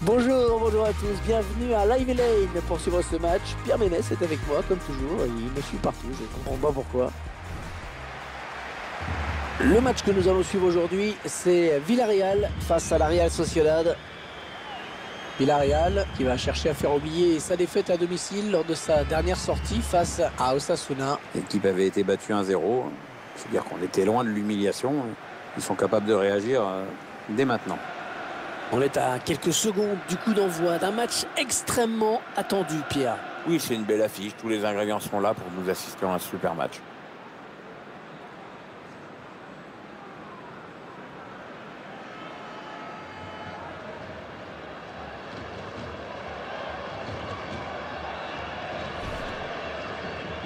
Bonjour, bonjour à tous, bienvenue à Live Lane pour suivre ce match. Pierre Ménès est avec moi comme toujours, il me suit partout, je ne comprends pas pourquoi. Le match que nous allons suivre aujourd'hui, c'est Villarreal face à la Real Sociedad. Villarreal qui va chercher à faire oublier sa défaite à domicile lors de sa dernière sortie face à Osasuna. L'équipe avait été battue 1-0, c'est-à-dire qu'on était loin de l'humiliation. Ils sont capables de réagir dès maintenant. On est à quelques secondes du coup d'envoi d'un match extrêmement attendu, Pierre. Oui, c'est une belle affiche. Tous les ingrédients sont là pour nous assister à un super match.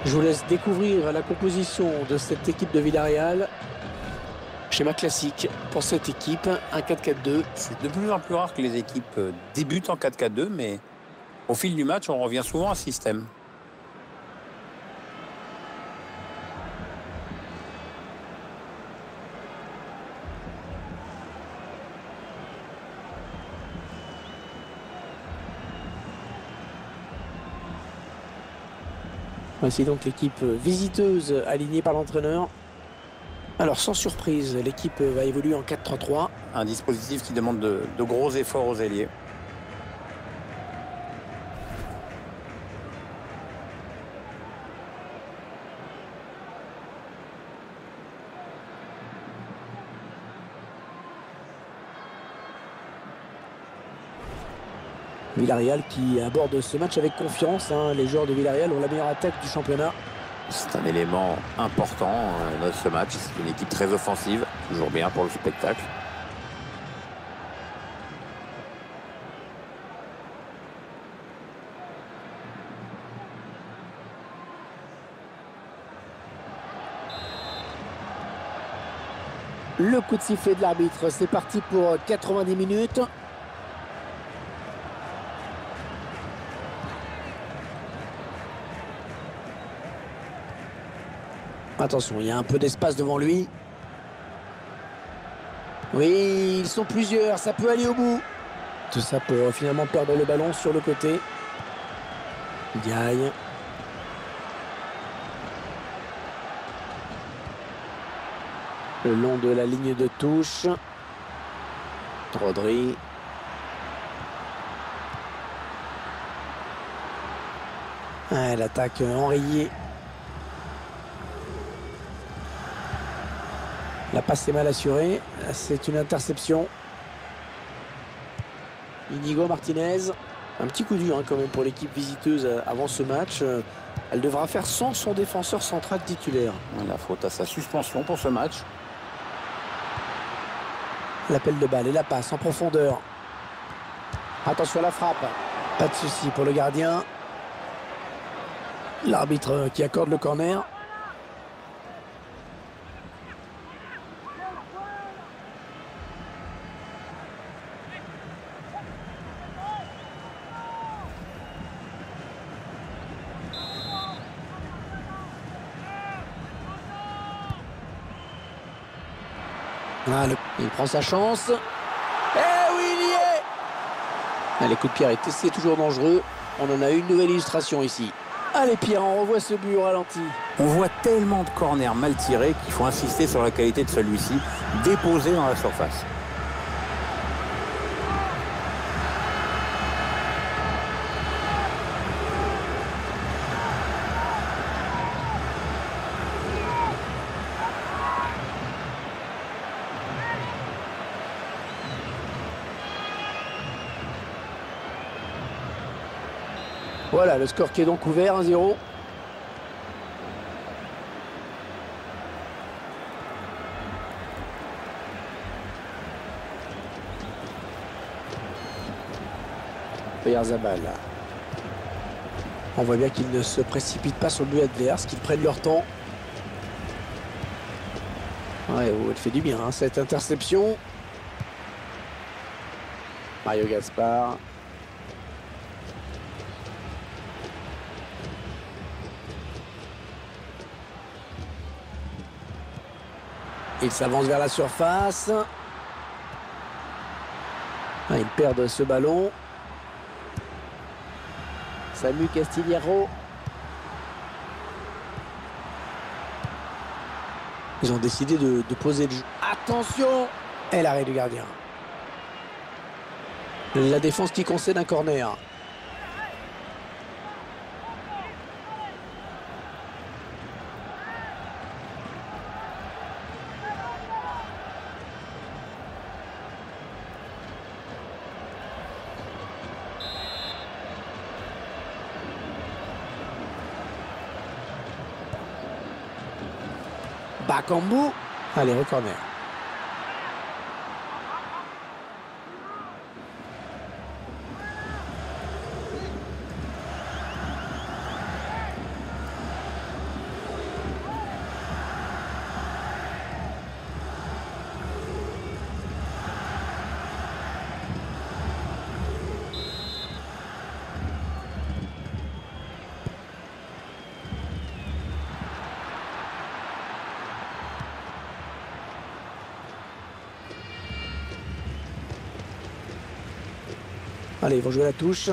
Je vous laisse découvrir la composition de cette équipe de Villarreal. Schéma classique pour cette équipe, un 4-4-2. C'est de plus en plus rare que les équipes débutent en 4-4-2, mais au fil du match, on revient souvent à ce système. Voici donc l'équipe visiteuse alignée par l'entraîneur. Alors sans surprise, l'équipe va évoluer en 4-3-3. Un dispositif qui demande de gros efforts aux ailiers. Villarreal qui aborde ce match avec confiance. Les joueurs de Villarreal ont la meilleure attaque du championnat. C'est un élément important dans ce match. C'est une équipe très offensive, toujours bien pour le spectacle. Le coup de sifflet de l'arbitre, c'est parti pour 90 minutes. Attention, il y a un peu d'espace devant lui. Oui, ils sont plusieurs, ça peut aller au bout. Tout ça pour finalement perdre le ballon sur le côté. Diaye. Le long de la ligne de touche. Rodri. L'attaque enrayée. La passe est mal assurée. C'est une interception. Inigo Martinez. Un petit coup dur quand même pour l'équipe visiteuse avant ce match. Elle devra faire sans son défenseur central titulaire. La faute à sa suspension pour ce match. L'appel de balle et la passe en profondeur. Attention à la frappe. Pas de souci pour le gardien. L'arbitre qui accorde le corner. Il prend sa chance. Eh oui, il y est. Les coups de pied c'est toujours dangereux. On en a une nouvelle illustration ici. Allez Pierre, on revoit ce but au ralenti. On voit tellement de corners mal tirés qu'il faut insister sur la qualité de celui-ci, déposé dans la surface. Voilà, le score qui est donc ouvert, 1-0. Oyarzabal. On voit bien qu'ils ne se précipitent pas sur le but adverse, qu'ils prennent leur temps. Ouais, elle fait du bien, cette interception. Mario Gaspar. Il s'avance vers la surface. Ils perdent ce ballon. Samu Castillero. Ils ont décidé de poser le jeu. Attention! Et l'arrêt du gardien. La défense qui concède un corner. Bakambu. Allez, au corner. Allez, ils vont jouer la touche.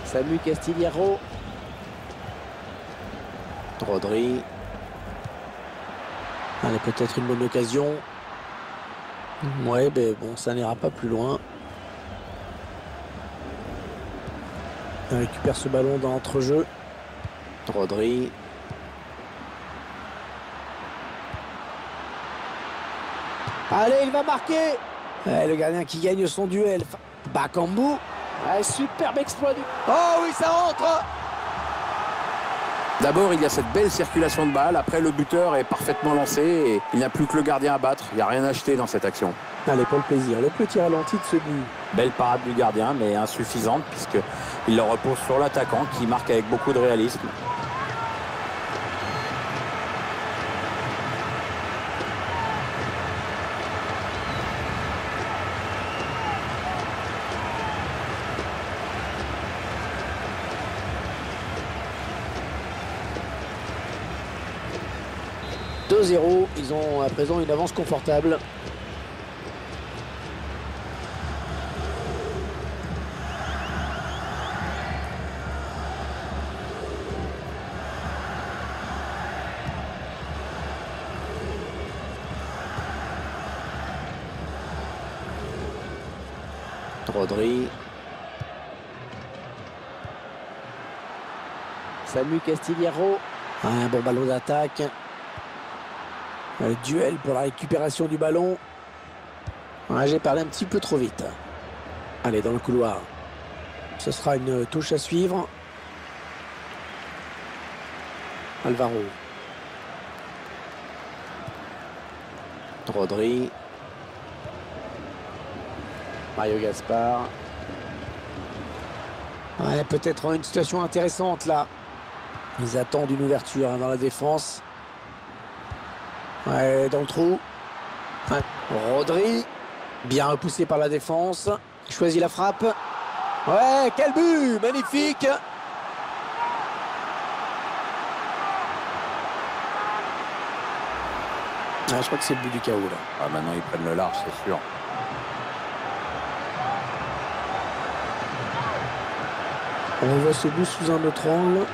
Samu Castillero. Rodri. Allez, peut-être une bonne occasion. Ouais, mais bon, ça n'ira pas plus loin. On récupère ce ballon dans l'entrejeu. Rodri. Allez, il va marquer. Le gardien qui gagne son duel. Bakambu. Superbe exploit. Oh oui, ça rentre. D'abord, il y a cette belle circulation de balle. Après, le buteur est parfaitement lancé et il n'y a plus que le gardien à battre. Il n'y a rien à acheter dans cette action. Allez, pour le plaisir, le petit ralenti de ce but. Belle parade du gardien, mais insuffisante puisqu'il le repose sur l'attaquant qui marque avec beaucoup de réalisme. « 2-0, ils ont à présent une avance confortable. Rodri. Samu Castillero. Un bon ballon d'attaque. Le duel pour la récupération du ballon. J'ai parlé un petit peu trop vite. Allez, dans le couloir. Ce sera une touche à suivre. Alvaro. Rodri. Mario Gaspar. Peut-être une situation intéressante là. Ils attendent une ouverture dans la défense. Dans le trou. Rodri. Bien repoussé par la défense. Il choisit la frappe. Ouais, quel but! Magnifique! Je crois que c'est le but du chaos là. Maintenant, ils prennent le large, c'est sûr. On voit ce but sous un autre angle.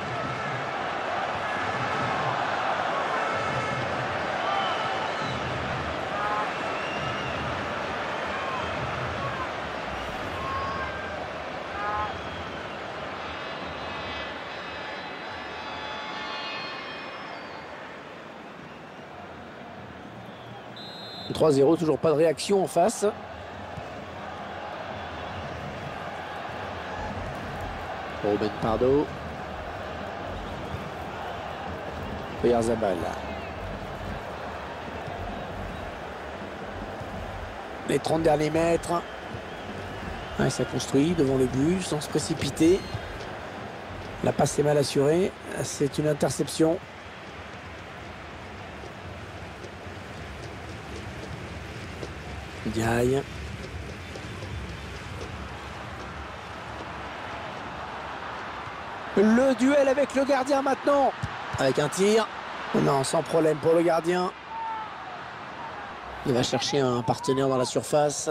« 3-0, toujours pas de réaction en face. Ruben Pardo. Oyarzabal. Les 30 derniers mètres. Ça construit devant le but sans se précipiter. La passe est mal assurée. C'est une interception. Diaye. Le duel avec le gardien maintenant. Avec un tir. Non, sans problème pour le gardien. Il va chercher un partenaire dans la surface.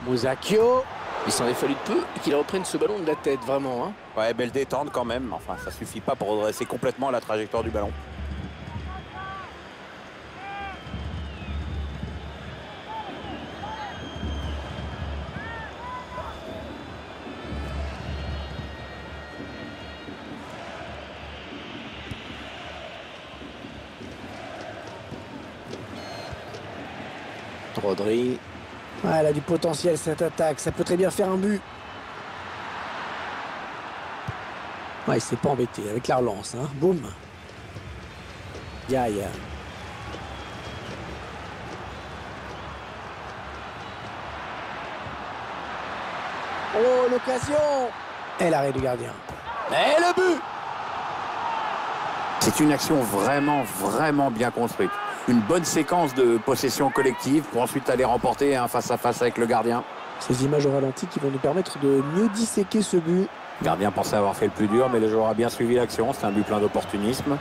Musacchio. Il s'en est fallu de peu qu'il reprenne ce ballon de la tête, vraiment. Hein. Ouais, belle détente quand même. Enfin, ça suffit pas pour redresser complètement la trajectoire du ballon. Rodri. Ouais, elle a du potentiel cette attaque. Ça peut très bien faire un but. Ouais, il s'est pas embêté avec la relance. Hein. Boum. Yaï. Oh, l'occasion. Et l'arrêt du gardien. Et le but. C'est une action vraiment bien construite. Une bonne séquence de possession collective pour ensuite aller remporter un face-à-face avec le gardien. Ces images au ralenti qui vont nous permettre de mieux disséquer ce but. Le gardien pensait avoir fait le plus dur, mais le joueur a bien suivi l'action. C'est un but plein d'opportunisme.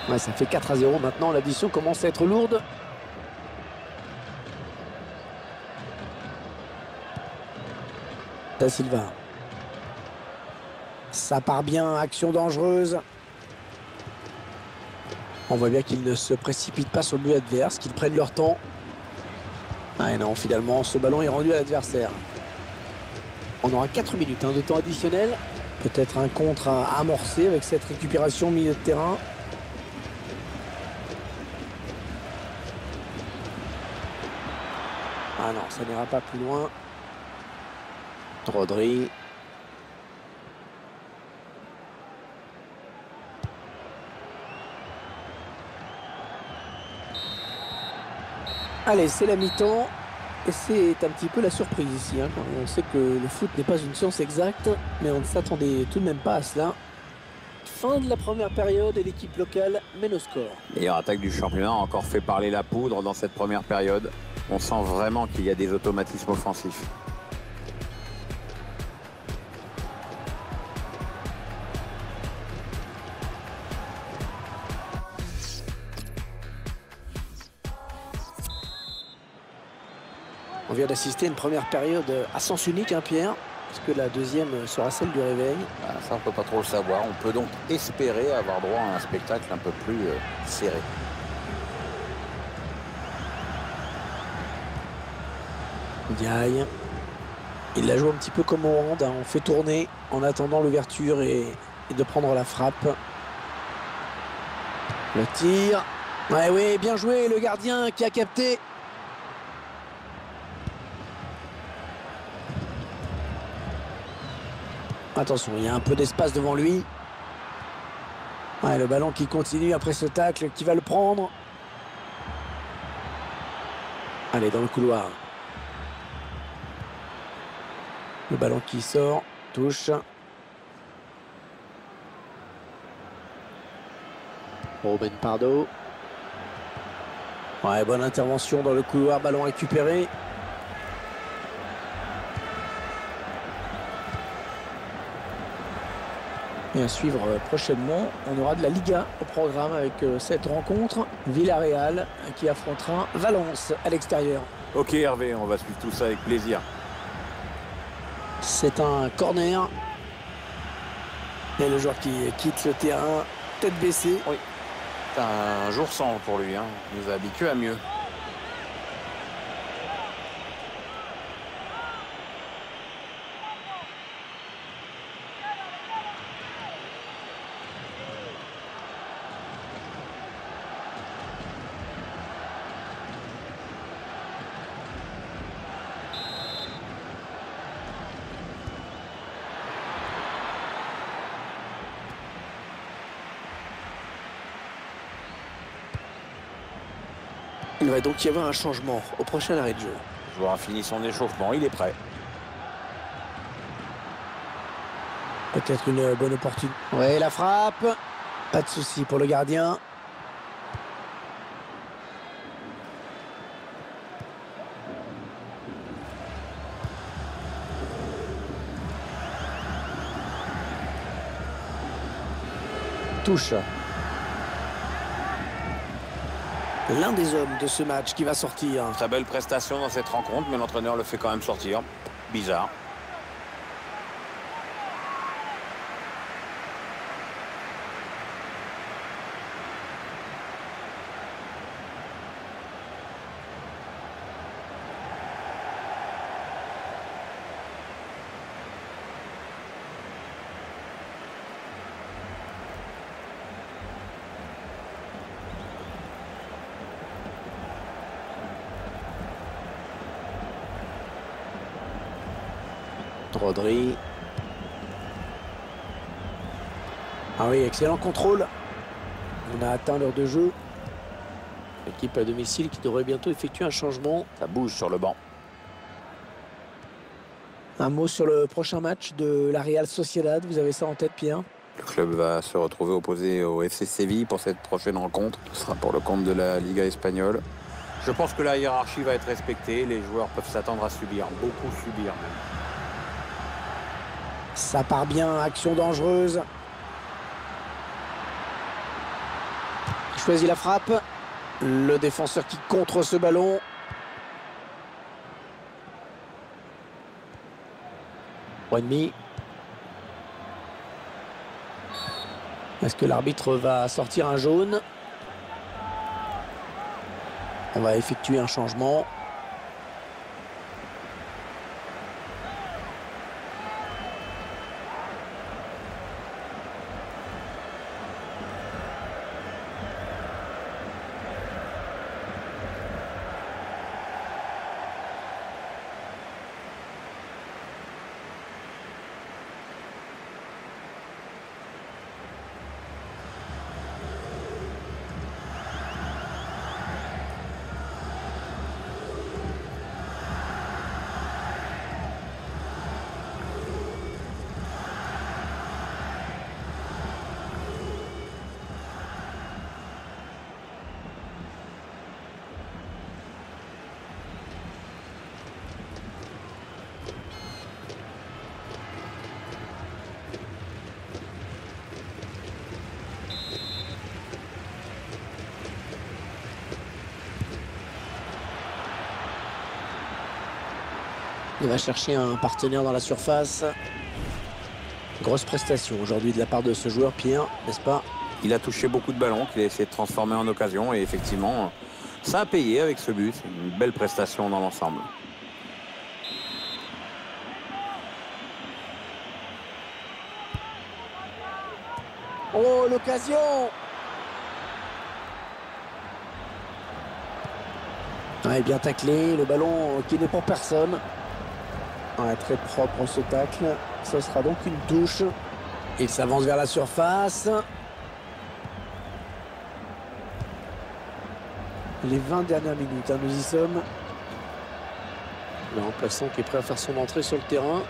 Ouais, ça fait 4-0 maintenant. L'addition commence à être lourde. Da Silva. Ça part bien, action dangereuse. On voit bien qu'ils ne se précipitent pas sur le but adverse, qu'ils prennent leur temps. Ah et non, finalement, ce ballon est rendu à l'adversaire. On aura 4 minutes de temps additionnel. Peut-être un contre à amorcer avec cette récupération au milieu de terrain. Ah non, ça n'ira pas plus loin. Rodri. Allez, c'est la mi-temps. Et c'est un petit peu la surprise ici. Hein. On sait que le foot n'est pas une science exacte, mais on ne s'attendait tout de même pas à cela. Fin de la première période et l'équipe locale mène au score. Meilleure attaque du championnat a encore fait parler la poudre dans cette première période. On sent vraiment qu'il y a des automatismes offensifs. On vient d'assister à une première période à sens unique, hein, Pierre. Est-ce que la deuxième sera celle du réveil? Ça, on ne peut pas trop le savoir. On peut donc espérer avoir droit à un spectacle un peu plus serré. Diaye. Il la joue un petit peu comme au hand. Hein. On fait tourner en attendant l'ouverture et de prendre la frappe. Le tir. Ouais, oui, bien joué. Le gardien qui a capté. Attention, il y a un peu d'espace devant lui. Ouais, le ballon qui continue après ce tacle, qui va le prendre. Allez, dans le couloir. Le ballon qui sort, touche. Ruben Pardo. Ouais, bonne intervention dans le couloir, ballon récupéré. Et à suivre prochainement, on aura de la Liga au programme avec cette rencontre. Villarreal qui affrontera Valence à l'extérieur. Ok Hervé, on va suivre tout ça avec plaisir. C'est un corner. Et le joueur qui quitte le terrain, tête baissée. Oui, c'est un jour sans pour lui. Hein. Il nous a habitués à mieux. Il va donc y avoir un changement au prochain arrêt de jeu. Le joueur a fini son échauffement, il est prêt. Peut-être une bonne opportunité. Ouais, la frappe. Pas de souci pour le gardien. Touche. L'un des hommes de ce match qui va sortir. Très belle prestation dans cette rencontre, mais l'entraîneur le fait quand même sortir. Bizarre. Rodri. Ah oui, excellent contrôle. On a atteint l'heure de jeu. L'équipe à domicile qui devrait bientôt effectuer un changement. Ça bouge sur le banc. Un mot sur le prochain match de la Real Sociedad. Vous avez ça en tête, Pierre? Le club va se retrouver opposé au FC Séville pour cette prochaine rencontre. Ce sera pour le compte de la Liga espagnole. Je pense que la hiérarchie va être respectée. Les joueurs peuvent s'attendre à subir, beaucoup subir même. Ça part bien, action dangereuse. Il choisit la frappe. Le défenseur qui contre ce ballon. Demi. Est-ce que l'arbitre va sortir un jaune? On va effectuer un changement. Il va chercher un partenaire dans la surface. Grosse prestation aujourd'hui de la part de ce joueur, Pierre, n'est-ce pas? Il a touché beaucoup de ballons qu'il a essayé de transformer en occasion. Et effectivement, ça a payé avec ce but. C'est une belle prestation dans l'ensemble. Oh, l'occasion! Ouais, bien taclé, le ballon qui n'est pour personne. Ouais, très propre ce tacle. Ce sera donc une touche. Il s'avance vers la surface. Les 20 dernières minutes, hein, nous y sommes. Le remplaçant qui est prêt à faire son entrée sur le terrain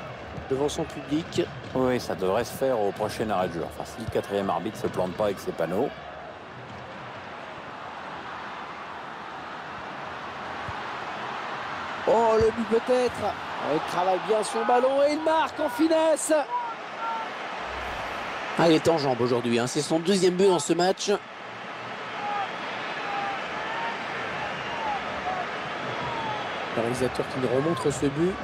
devant son public. Oui, ça devrait se faire au prochain arrêt de jeu. Enfin, si le quatrième arbitre ne se plante pas avec ses panneaux. Oh, le but peut-être. Il travaille bien son ballon et il marque en finesse. Ah, il est en jambes aujourd'hui, hein. C'est son deuxième but dans ce match. Le réalisateur qui nous remontre ce but.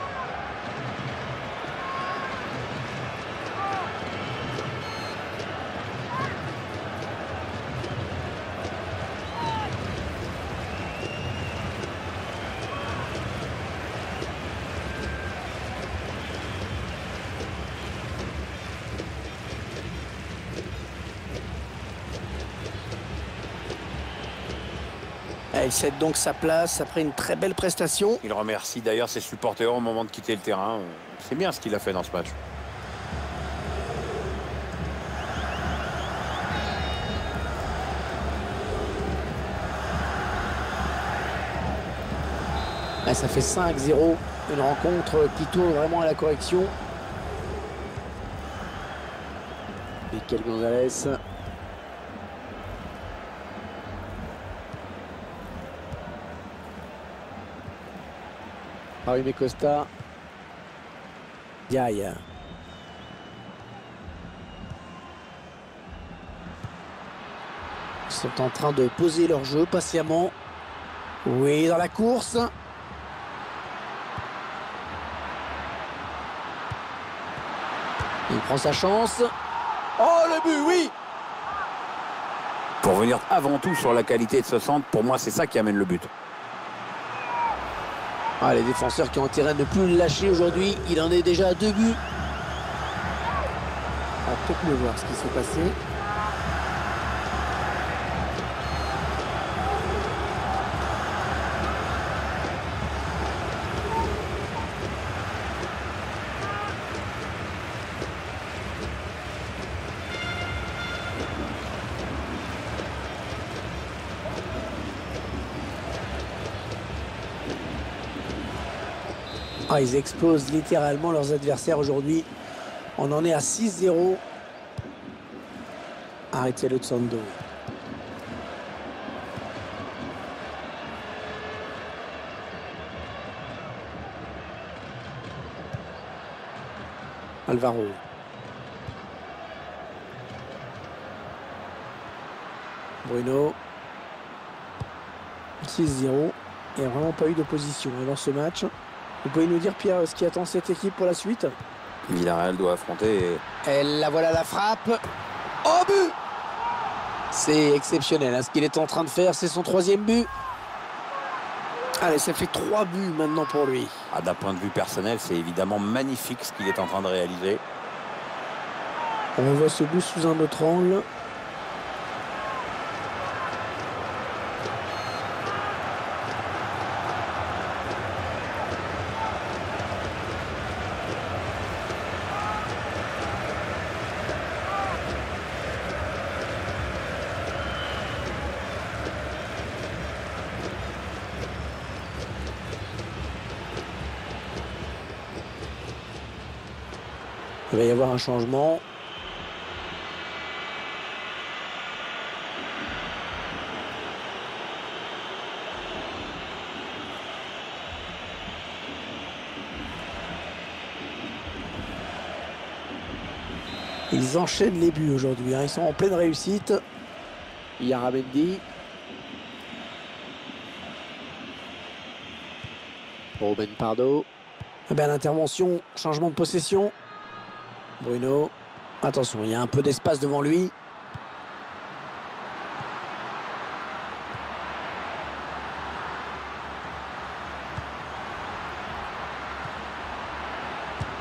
Il cède donc sa place après une très belle prestation. Il remercie d'ailleurs ses supporters au moment de quitter le terrain. C'est bien ce qu'il a fait dans ce match. Ah, ça fait 5-0. Une rencontre qui tourne vraiment à la correction. Mikel Gonzalez. Jaime Costa. Diaye. Ils sont en train de poser leur jeu patiemment. Oui, dans la course. Il prend sa chance. Oh, le but, oui! Pour venir avant tout sur la qualité de ce centre, pour moi, c'est ça qui amène le but. Ah, les défenseurs qui ont intérêt de ne plus le lâcher aujourd'hui. Il en est déjà à 2 buts. On va peut-être mieux voir ce qui s'est passé. Ah, ils explosent littéralement leurs adversaires aujourd'hui. On en est à 6-0. Arrêtez le Tsando. Alvaro. Bruno. 6-0. Il n'y a vraiment pas eu d'opposition dans ce match. Vous pouvez nous dire, Pierre, ce qui attend cette équipe pour la suite? Villarreal doit affronter... Et la voilà la frappe. Oh, but! C'est exceptionnel hein, ce qu'il est en train de faire. C'est son 3e but. Allez, ça fait 3 buts maintenant pour lui. Ah, d'un point de vue personnel, c'est évidemment magnifique ce qu'il est en train de réaliser. On voit ce but sous un autre angle. Il va y avoir un changement. Ils enchaînent les buts aujourd'hui. Ils sont en pleine réussite. Yaramendi. Ruben Pardo. Eh bien, l'intervention, changement de possession. Bruno. Attention, il y a un peu d'espace devant lui.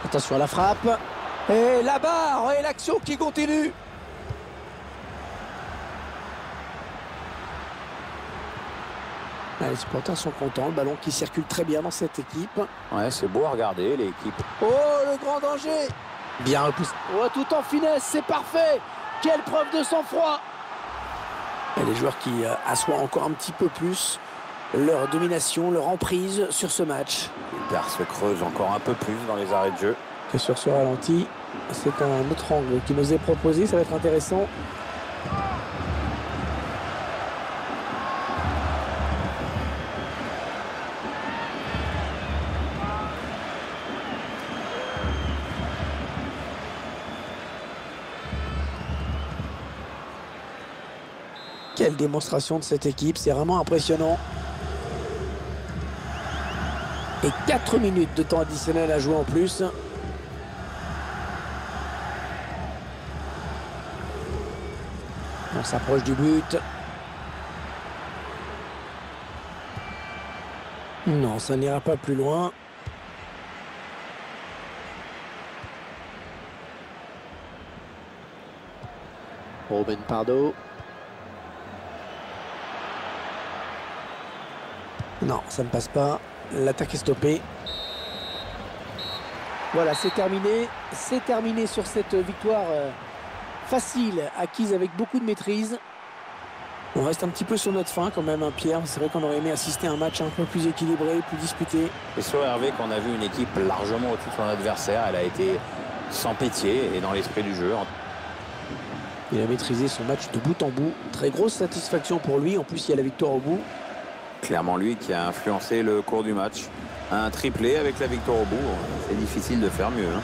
Attention à la frappe. Et la barre et l'action qui continue. Les supporters sont contents. Le ballon qui circule très bien dans cette équipe. Ouais, c'est beau à regarder, l'équipe. Oh, le grand danger. Bien repoussé. Oh, tout en finesse, c'est parfait. Quelle preuve de sang-froid. Et les joueurs qui assoient encore un petit peu plus leur domination, leur emprise sur ce match. L'Inter se creuse encore un peu plus dans les arrêts de jeu. Et sur ce ralenti, c'est un autre angle qui nous est proposé. Ça va être intéressant. Quelle démonstration de cette équipe, c'est vraiment impressionnant. Et 4 minutes de temps additionnel à jouer en plus. On s'approche du but. Non, ça n'ira pas plus loin. Ruben Pardo. Non, ça ne passe pas. L'attaque est stoppée. Voilà, c'est terminé. C'est terminé sur cette victoire facile, acquise avec beaucoup de maîtrise. On reste un petit peu sur notre fin quand même, hein, Pierre. C'est vrai qu'on aurait aimé assister à un match un peu plus équilibré, plus disputé. Et sur Hervé, qu'on a vu une équipe largement au-dessus de son adversaire, elle a été sans pitié et dans l'esprit du jeu. Il a maîtrisé son match de bout en bout. Très grosse satisfaction pour lui. En plus, il y a la victoire au bout. Clairement lui qui a influencé le cours du match. Un triplé avec la victoire au bout. C'est difficile de faire mieux, hein.